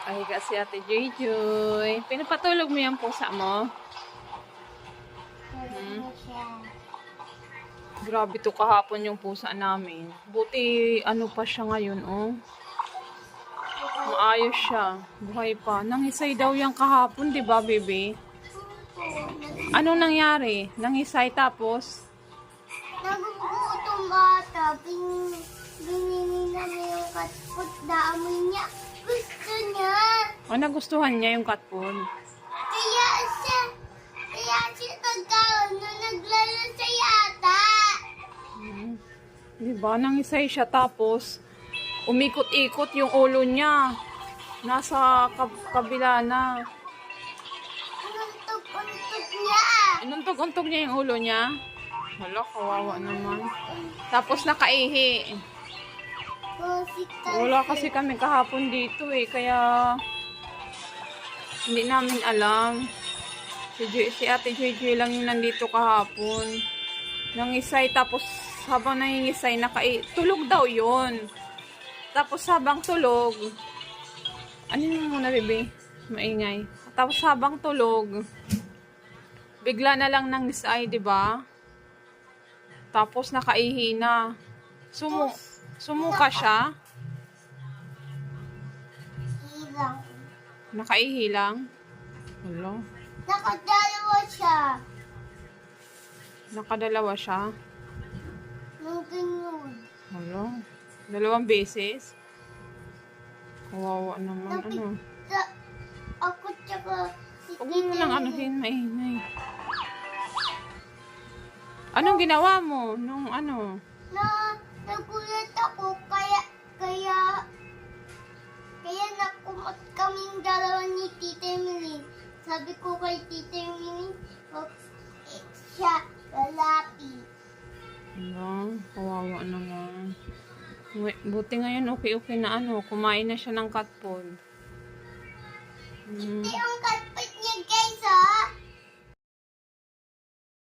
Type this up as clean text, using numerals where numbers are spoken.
Nakahiga si Ate Joy. Pinapatulog mo yung pusa mo? Grabe to kahapon yung pusa namin. Buti ano pa siya ngayon, oh. Maayos siya. Buhay pa. Nangisay daw yung kahapon, di ba, baby? Anong nangyari? Nangisay tapos? Nagugutom ata. Binili namin yung cat food. Daamoy niya. Gusto niya. O, nagustuhan niya yung cat food? Kaya siya nagkaroon na naglalasa yata. Diba? Nangisay siya tapos umikot-ikot yung ulo niya. Nasa kabila na. Untog-untog niya. Inuntog-untog niya yung ulo niya. Hala, kawawa naman. Tapos nakaihi. Wala kasi kami kahapon dito eh. Kaya hindi namin alam. Si Ate Joy lang yung nandito kahapon. Nangisay tapos habang nangingisay tulog daw yun. Tapos habang tulog, ano yun muna, bebe? Maingay. Tapos habang tulog, bigla na lang nangisay, di ba? Tapos nakaihi na. Sumuka siya. Hilang. Nakaihi lang. Wala. Nakadalawa siya. Nakadalawa siya. Nung ganun. Wala. 2 beses. Kawawa naman. Ano? Ako tsaka si Huwag mo nang anuhin, maingay. Anong ginawa mo? Nung ano? Nagulat ako kaya nakumot kaming dalawa ni Tita Emily. Sabi ko kay Tita Emily, siya lalaki. Wala. Kawawa naman. Buti ngayon okay na ano. Kumain na siya ng cat food. Hindi ang cat